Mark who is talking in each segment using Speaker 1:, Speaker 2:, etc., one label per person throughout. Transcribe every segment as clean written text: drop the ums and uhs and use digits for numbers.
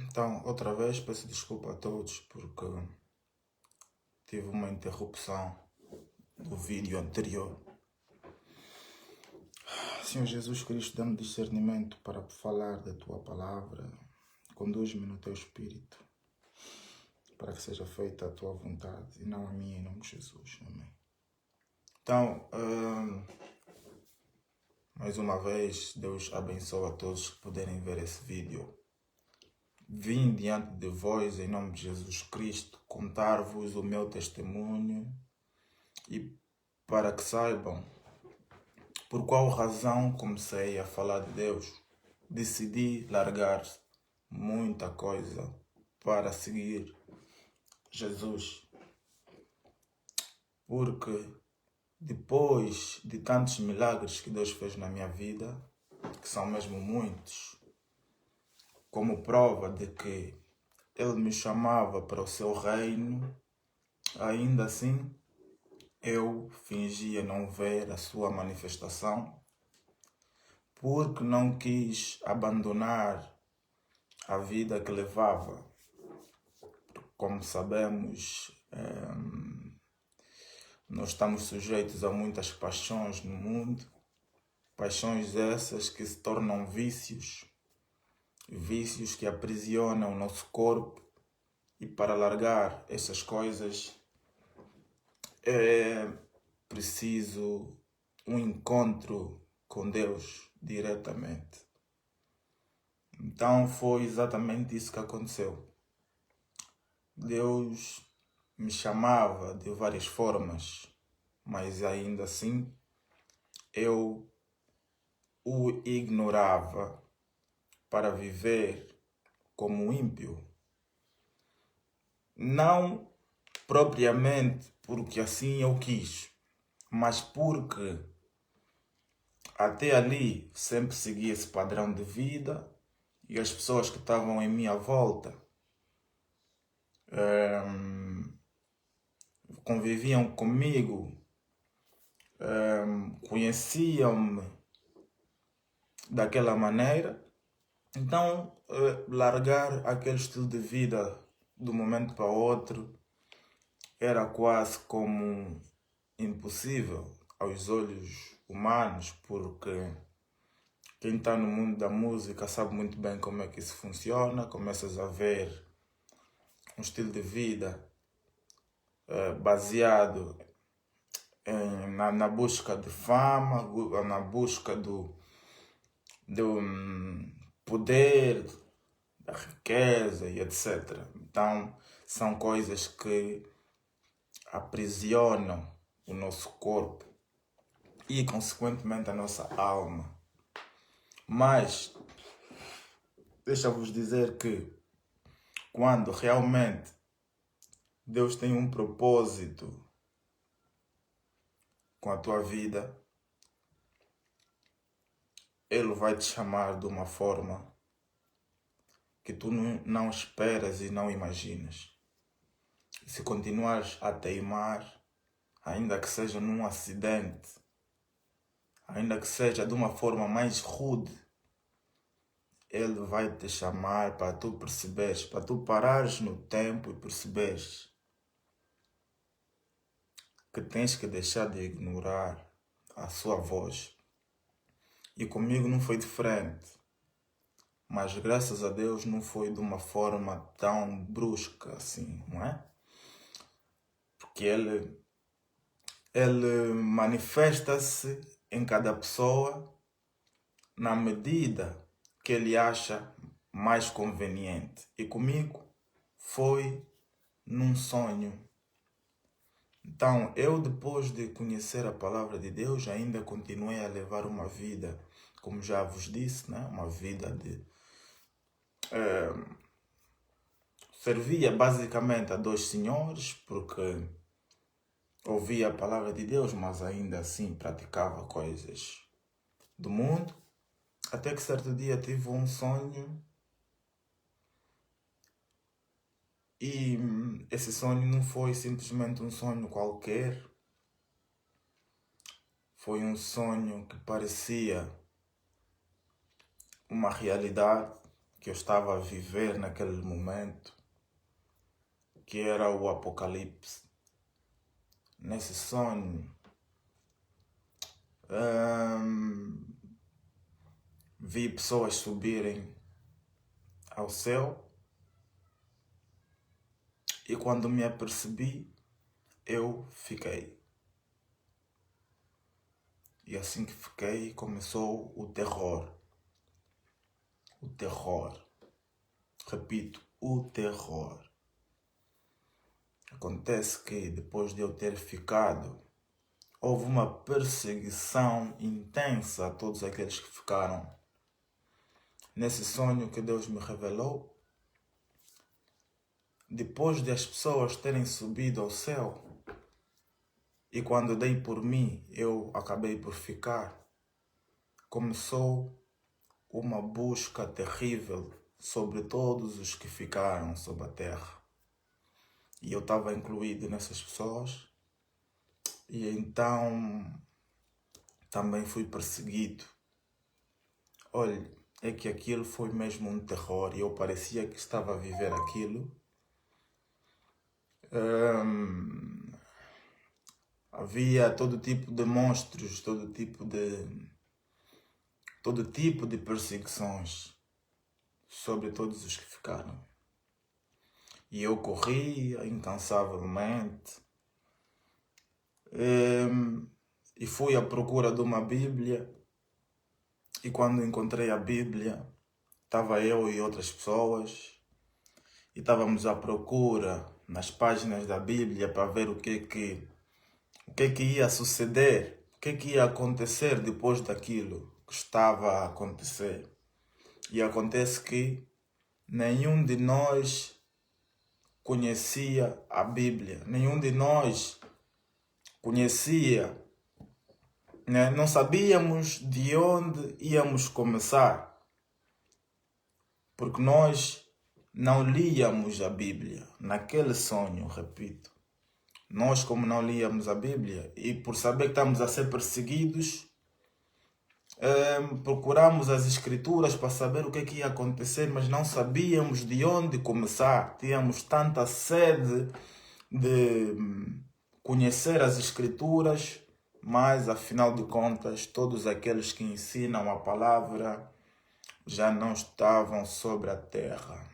Speaker 1: Então, outra vez, peço desculpa a todos porque tive uma interrupção do vídeo anterior. Senhor Jesus Cristo, dá-me discernimento para falar da Tua palavra. Conduz-me no Teu Espírito, para que seja feita a Tua vontade e não a minha, em nome de Jesus. Amém. Então, mais uma vez, Deus abençoe a todos que puderem ver esse vídeo. Vim diante de vós, em nome de Jesus Cristo, contar-vos o meu testemunho e para que saibam por qual razão comecei a falar de Deus. Decidi largar muita coisa para seguir Jesus. Porque depois de tantos milagres que Deus fez na minha vida, que são mesmo muitos, como prova de que Ele me chamava para o seu reino, ainda assim eu fingia não ver a sua manifestação, porque não quis abandonar a vida que levava. Como sabemos, nós estamos sujeitos a muitas paixões no mundo, paixões essas que se tornam vícios, vícios que aprisionam o nosso corpo, e para largar essas coisas é preciso um encontro com Deus diretamente. Então foi exatamente isso que aconteceu. Deus me chamava de várias formas, mas ainda assim eu o ignorava para viver como ímpio. Não propriamente porque assim eu quis, mas porque até ali sempre segui esse padrão de vida e as pessoas que estavam em minha volta conviviam comigo, conheciam-me daquela maneira. Então, largar aquele estilo de vida de um momento para o outro era quase como impossível aos olhos humanos, porque quem está no mundo da música sabe muito bem como é que isso funciona. Começas a ver um estilo de vida baseado na busca de fama, na busca do poder, da riqueza e etc. Então, são coisas que aprisionam o nosso corpo e, consequentemente, a nossa alma. Mas, deixa-vos dizer que quando realmente Deus tem um propósito com a tua vida, Ele vai te chamar de uma forma que tu não esperas e não imaginas. Se continuares a teimar, ainda que seja num acidente, ainda que seja de uma forma mais rude, Ele vai te chamar para tu perceberes, para tu parares no tempo e perceberes que tens que deixar de ignorar a sua voz. E comigo não foi diferente, mas graças a Deus não foi de uma forma tão brusca assim, não é? Porque Ele manifesta-se em cada pessoa na medida que Ele acha mais conveniente. E comigo foi num sonho. Então, eu depois de conhecer a palavra de Deus, ainda continuei a levar uma vida, como já vos disse, né? Uma vida de... servia basicamente a dois senhores, porque ouvia a palavra de Deus, mas ainda assim praticava coisas do mundo. Até que certo dia tive um sonho e esse sonho não foi simplesmente um sonho qualquer. Foi um sonho que parecia uma realidade. que eu estava a viver naquele momento, que era o apocalipse. Nesse sonho, vi pessoas subirem ao céu e quando me apercebi, eu fiquei. E assim que fiquei, começou o terror. O terror. Repito, o terror. Acontece que depois de eu ter ficado, houve uma perseguição intensa a todos aqueles que ficaram. Nesse sonho que Deus me revelou, depois de as pessoas terem subido ao céu, e quando dei por mim, eu acabei por ficar, começou uma busca terrível sobre todos os que ficaram sobre a terra. E eu estava incluído nessas pessoas, e então também fui perseguido. Olha, é que aquilo foi mesmo um terror e eu parecia que estava a viver aquilo. Havia todo tipo de monstros, todo tipo de perseguições sobre todos os que ficaram. E eu corria incansavelmente e fui à procura de uma Bíblia. E quando encontrei a Bíblia, estava eu e outras pessoas e estávamos à procura nas páginas da Bíblia para ver o que ia suceder, o que ia acontecer depois daquilo que estava a acontecer. E acontece que nenhum de nós conhecia a Bíblia, nenhum de nós conhecia, né? Não sabíamos de onde íamos começar, porque nós não líamos a Bíblia naquele sonho, repito. Nós, como não líamos a Bíblia e por saber que estamos a ser perseguidos, procuramos as escrituras para saber o que ia acontecer, mas não sabíamos de onde começar. Tínhamos tanta sede de conhecer as escrituras, mas afinal de contas, todos aqueles que ensinam a palavra já não estavam sobre a terra.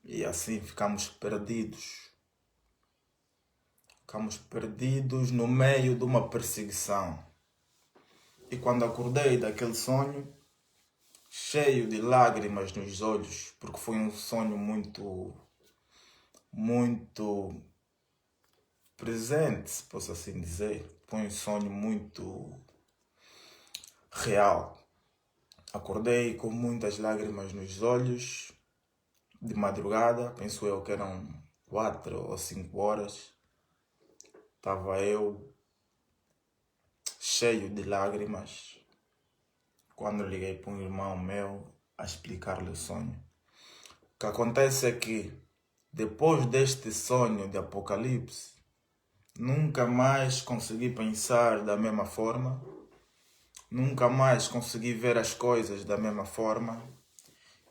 Speaker 1: E assim ficamos perdidos. Ficamos perdidos no meio de uma perseguição. E quando acordei daquele sonho, cheio de lágrimas nos olhos, porque foi um sonho muito presente, se posso assim dizer. Foi um sonho muito real. Acordei com muitas lágrimas nos olhos, de madrugada, penso eu que eram 4 ou 5 horas. Estava eu cheio de lágrimas quando liguei para um irmão meu a explicar-lhe o sonho. O que acontece é que depois deste sonho de Apocalipse, nunca mais consegui pensar da mesma forma, nunca mais consegui ver as coisas da mesma forma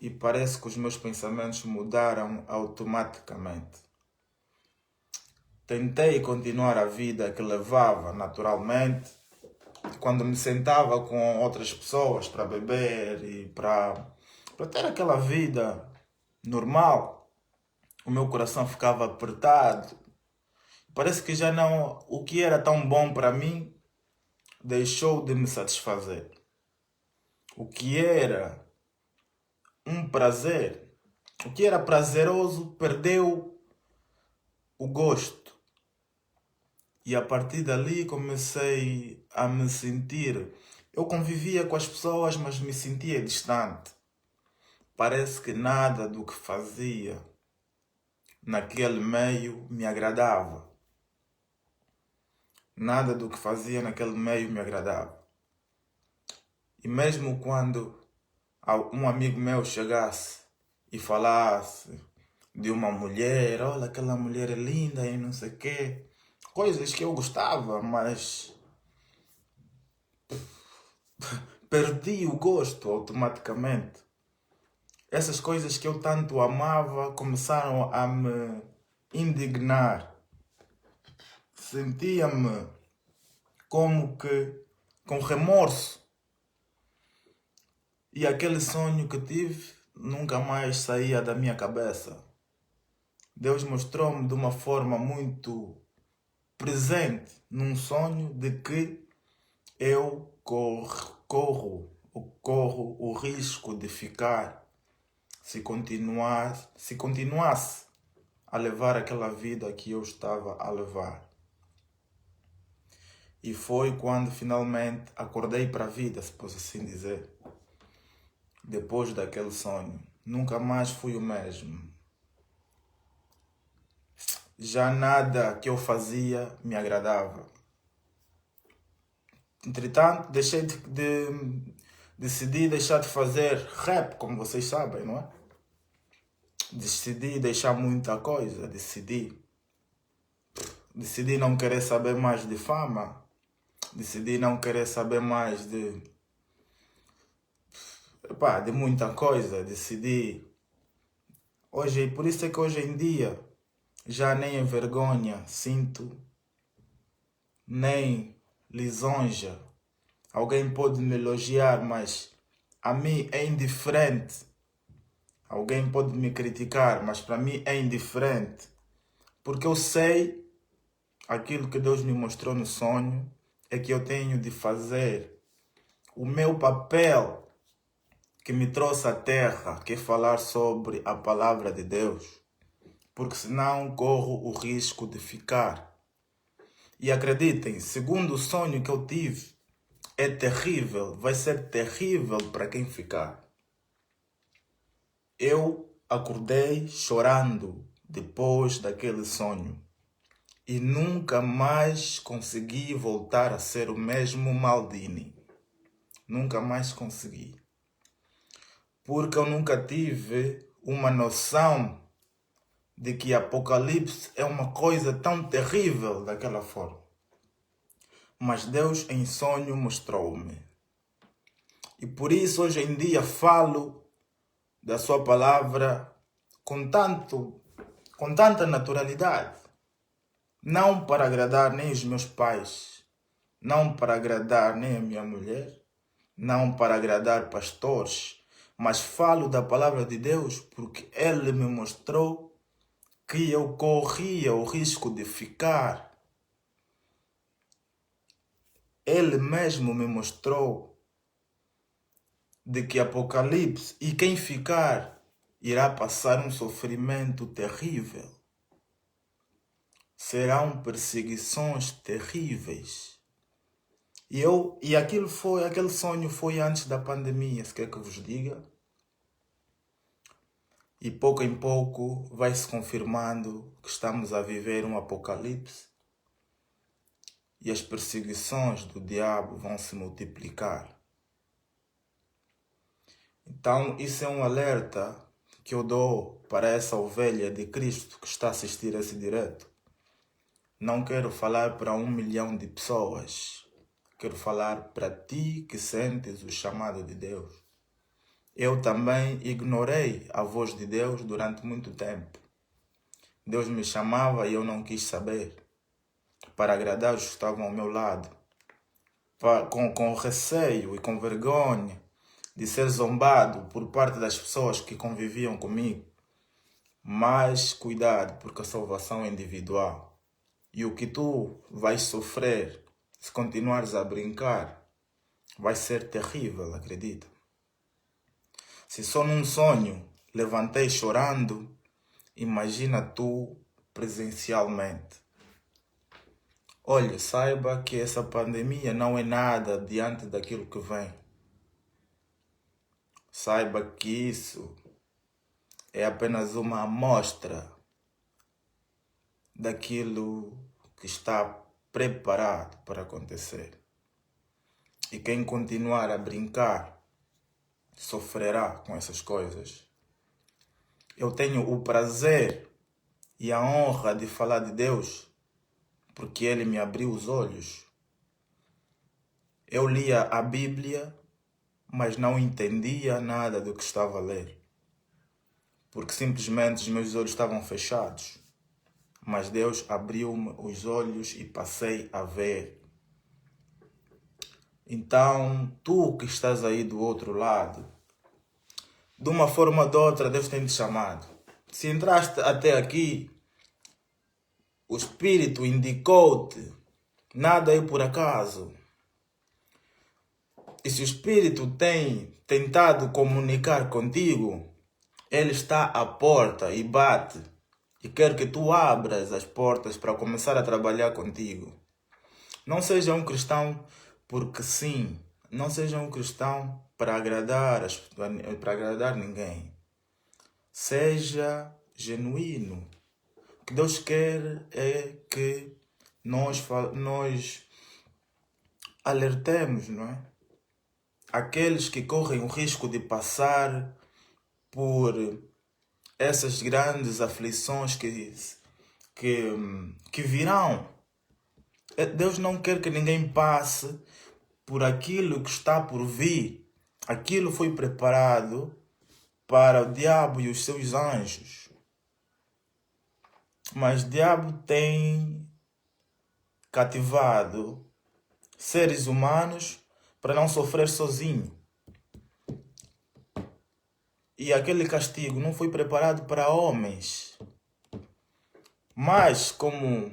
Speaker 1: e parece que os meus pensamentos mudaram automaticamente. Tentei continuar a vida que levava naturalmente, quando me sentava com outras pessoas para beber e para ter aquela vida normal, o meu coração ficava apertado. Parece que já não, o que era tão bom para mim deixou de me satisfazer. O que era um prazer, o que era prazeroso perdeu o gosto. E a partir dali comecei a me sentir. Eu convivia com as pessoas, mas me sentia distante. Parece que nada do que fazia naquele meio me agradava. Nada do que fazia naquele meio me agradava. E mesmo quando um amigo meu chegasse e falasse de uma mulher, olha, aquela mulher é linda e não sei o quê, coisas que eu gostava, mas perdi o gosto automaticamente. Essas coisas que eu tanto amava começaram a me indignar. Sentia-me como que com remorso. E aquele sonho que tive nunca mais saía da minha cabeça. Deus mostrou-me de uma forma muito presente num sonho de que eu corro o risco de ficar se continuasse a levar aquela vida que eu estava a levar. E foi quando finalmente acordei para a vida, se posso assim dizer. Depois daquele sonho, nunca mais fui o mesmo. Já nada que eu fazia me agradava. Entretanto, decidi deixar de fazer rap, como vocês sabem, não é? Decidi deixar muita coisa, decidi não querer saber mais de fama, decidi não querer saber mais de muita coisa, decidi. Hoje, por isso é que hoje em dia já nem vergonha sinto, nem lisonja. Alguém pode me elogiar, mas a mim é indiferente. Alguém pode me criticar, mas para mim é indiferente. Porque eu sei aquilo que Deus me mostrou no sonho é que eu tenho de fazer o meu papel que me trouxe à terra, que é falar sobre a palavra de Deus. Porque senão corro o risco de ficar. E acreditem, segundo o sonho que eu tive, é terrível, vai ser terrível para quem ficar. Eu acordei chorando depois daquele sonho e nunca mais consegui voltar a ser o mesmo Maldini. Nunca mais consegui. Porque eu nunca tive uma noção de que Apocalipse é uma coisa tão terrível daquela forma. Mas Deus em sonho mostrou-me. E por isso hoje em dia falo da sua palavra com tanta naturalidade. Não para agradar nem os meus pais, não para agradar nem a minha mulher, não para agradar pastores, mas falo da palavra de Deus porque Ele me mostrou que eu corria o risco de ficar. Ele mesmo me mostrou de que Apocalipse e quem ficar irá passar um sofrimento terrível. Serão perseguições terríveis. E aquele sonho foi antes da pandemia, se quer que eu vos diga. E pouco em pouco vai se confirmando que estamos a viver um apocalipse. E as perseguições do diabo vão se multiplicar. Então, isso é um alerta que eu dou para essa ovelha de Cristo que está a assistir esse direto. Não quero falar para 1 milhão de pessoas. Quero falar para ti que sentes o chamado de Deus. Eu também ignorei a voz de Deus durante muito tempo. Deus me chamava e eu não quis saber. Para agradar os que estavam ao meu lado. Com receio e com vergonha de ser zombado por parte das pessoas que conviviam comigo. Mas cuidado, porque a salvação é individual. E o que tu vais sofrer se continuares a brincar vai ser terrível, acredita. Se só num sonho levantei chorando, imagina tu presencialmente. Olha, saiba que essa pandemia não é nada diante daquilo que vem. Saiba que isso é apenas uma amostra daquilo que está preparado para acontecer. E quem continuar a brincar sofrerá com essas coisas. Eu tenho o prazer e a honra de falar de Deus porque Ele me abriu os olhos. Eu lia a Bíblia mas não entendia nada do que estava a ler, porque simplesmente os meus olhos estavam fechados. Mas Deus abriu-me os olhos e passei a ver. Então, tu que estás aí do outro lado, de uma forma ou de outra, Deus tem te chamado. Se entraste até aqui, o Espírito indicou-te, nada é por acaso. E se o Espírito tem tentado comunicar contigo, ele está à porta e bate. E quer que tu abras as portas para começar a trabalhar contigo. Não seja um cristão porque sim. Não seja um cristão para agradar ninguém. Seja genuíno. O que Deus quer é que nós alertemos, não é? Aqueles que correm o risco de passar por essas grandes aflições que virão. Deus não quer que ninguém passe por aquilo que está por vir. Aquilo foi preparado para o diabo e os seus anjos. Mas o diabo tem cativado seres humanos para não sofrer sozinho. E aquele castigo não foi preparado para homens. Mas como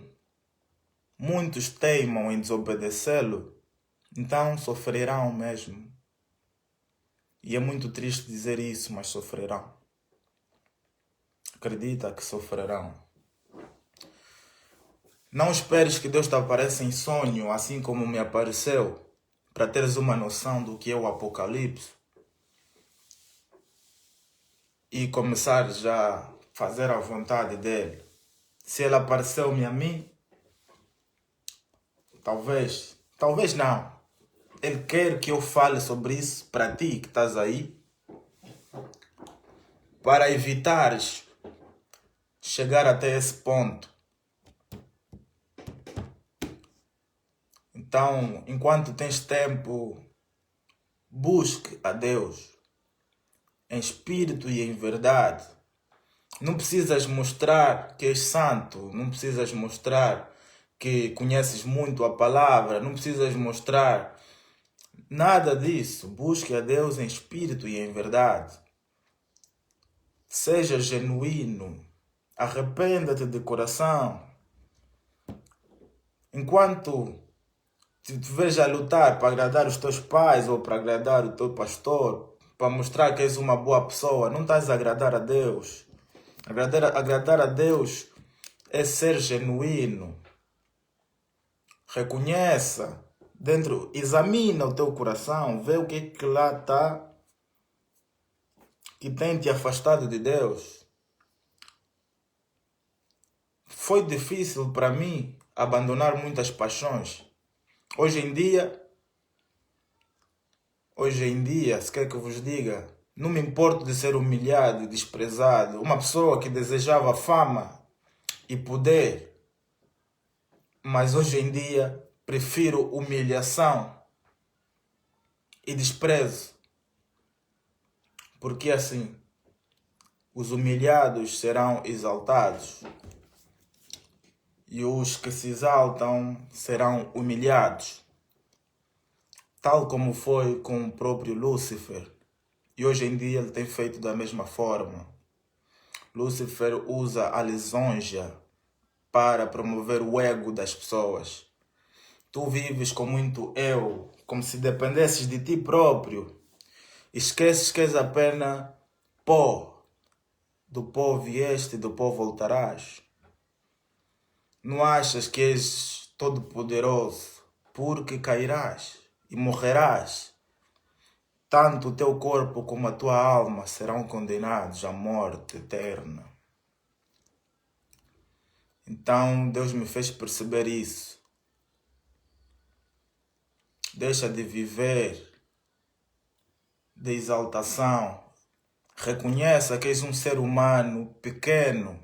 Speaker 1: muitos teimam em desobedecê-lo, então sofrerão mesmo. E é muito triste dizer isso, mas sofrerão. Acredita que sofrerão. Não esperes que Deus te apareça em sonho, assim como me apareceu, para teres uma noção do que é o Apocalipse. E começar já a fazer a vontade dele. Se ele apareceu-me a mim, talvez não. Ele quer que eu fale sobre isso para ti que estás aí, para evitares chegar até esse ponto. Então, enquanto tens tempo, busque a Deus em espírito e em verdade. Não precisas mostrar que és santo, não precisas mostrar que conheces muito a palavra, não precisas mostrar nada disso. Busque a Deus em espírito e em verdade. Seja genuíno, arrependa-te de coração. Enquanto te veja lutar para agradar os teus pais ou para agradar o teu pastor, para mostrar que és uma boa pessoa, não estás a agradar a Deus. Agradar a Deus é ser genuíno. Reconheça examina o teu coração, vê o que é que lá está que tem te afastado de Deus. Foi difícil para mim abandonar muitas paixões. Hoje em dia, se quer que eu vos diga, não me importo de ser humilhado e desprezado. Uma pessoa que desejava fama e poder, mas hoje em dia prefiro humilhação e desprezo. Porque assim, os humilhados serão exaltados e os que se exaltam serão humilhados. Tal como foi com o próprio Lúcifer. E hoje em dia ele tem feito da mesma forma. Lúcifer usa a lisonja para promover o ego das pessoas. Tu vives com muito eu, como se dependesses de ti próprio. Esqueces que és apenas pó. Do pó vieste e do pó voltarás. Não achas que és todo poderoso, porque cairás e morrerás. Tanto o teu corpo como a tua alma serão condenados à morte eterna. Então Deus me fez perceber isso. Deixa de viver de exaltação. Reconheça que és um ser humano pequeno.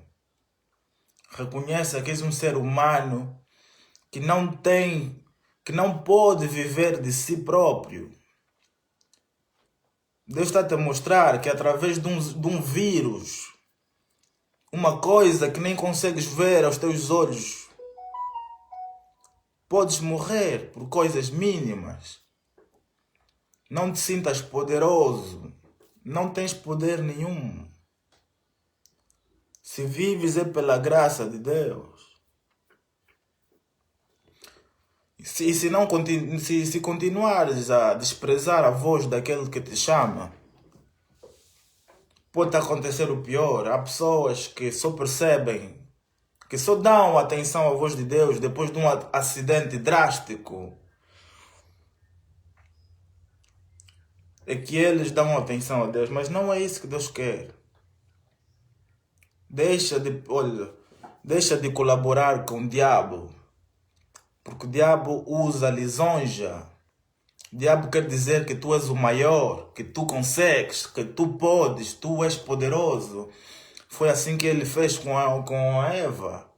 Speaker 1: Reconheça que és um ser humano que não pode viver de si próprio. Deus está a te mostrar que através de um vírus, uma coisa que nem consegues ver aos teus olhos, podes morrer por coisas mínimas. Não te sintas poderoso. Não tens poder nenhum. Se vives é pela graça de Deus. Se continuares a desprezar a voz daquele que te chama, pode acontecer o pior. Há pessoas que só percebem, que só dão atenção à voz de Deus depois de um acidente drástico. É que eles dão atenção a Deus, mas não é isso que Deus quer. Deixa de colaborar com o diabo. Porque o diabo usa lisonja. O diabo quer dizer que tu és o maior, que tu consegues, que tu podes, tu és poderoso. Foi assim que ele fez com a Eva.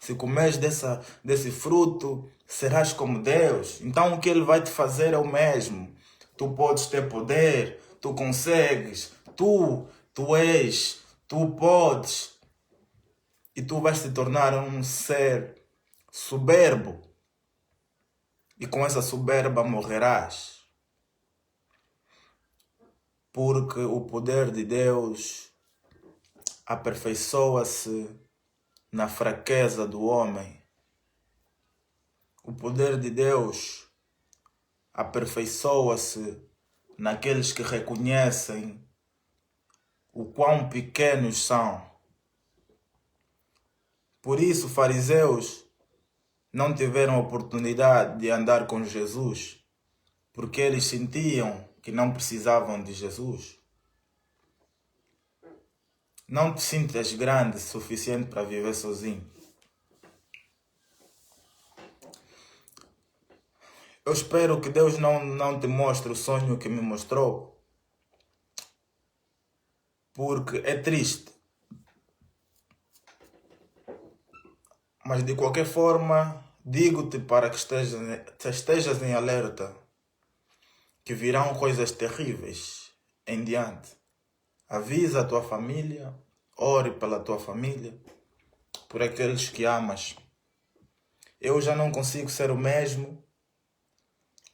Speaker 1: Se comeres desse fruto, serás como Deus. Então o que ele vai te fazer é o mesmo. Tu podes ter poder, tu consegues, tu és, tu podes. E tu vais te tornar um ser soberbo. E com essa soberba morrerás. Porque o poder de Deus aperfeiçoa-se na fraqueza do homem. O poder de Deus aperfeiçoa-se naqueles que reconhecem o quão pequenos são. Por isso, fariseus não tiveram oportunidade de andar com Jesus, porque eles sentiam que não precisavam de Jesus. Não te sintas grande o suficiente para viver sozinho. Eu espero que Deus não te mostre o sonho que me mostrou, porque é triste. Mas de qualquer forma, digo-te para que estejas em alerta, que virão coisas terríveis em diante. Avisa a tua família, ore pela tua família, por aqueles que amas. Eu já não consigo ser o mesmo,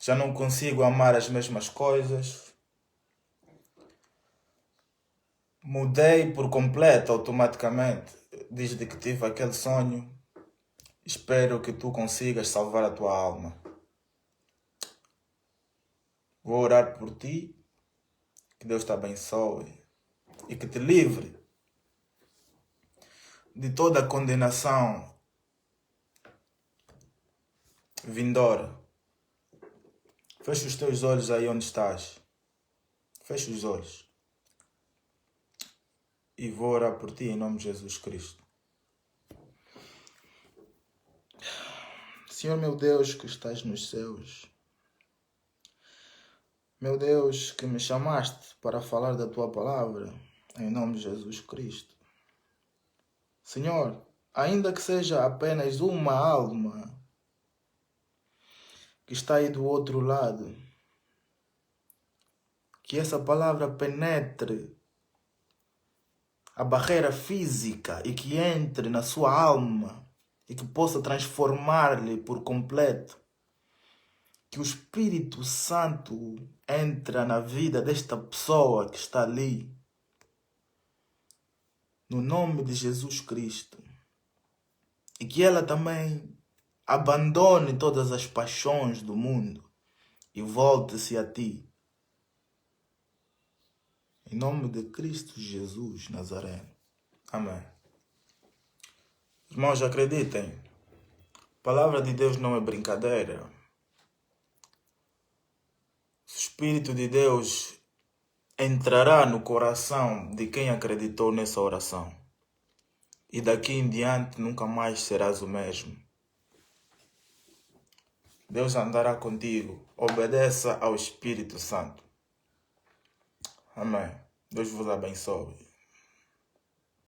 Speaker 1: já não consigo amar as mesmas coisas. Mudei por completo, automaticamente, desde que tive aquele sonho. Espero que tu consigas salvar a tua alma. Vou orar por ti, que Deus te abençoe e que te livre de toda a condenação vindoura. Fecha os teus olhos aí onde estás. Fecha os olhos. E vou orar por ti em nome de Jesus Cristo. Senhor meu Deus que estás nos céus, meu Deus que me chamaste para falar da tua palavra, em nome de Jesus Cristo. Senhor, ainda que seja apenas uma alma que está aí do outro lado, que essa palavra penetre a barreira física e que entre na sua alma e que possa transformar-lhe por completo. Que o Espírito Santo entre na vida desta pessoa que está ali. No nome de Jesus Cristo. E que ela também abandone todas as paixões do mundo e volte-se a ti. Em nome de Cristo Jesus Nazareno. Amém. Irmãos, acreditem. A palavra de Deus não é brincadeira. O Espírito de Deus entrará no coração de quem acreditou nessa oração. E daqui em diante nunca mais serás o mesmo. Deus andará contigo. Obedeça ao Espírito Santo. Amém. Deus vos abençoe.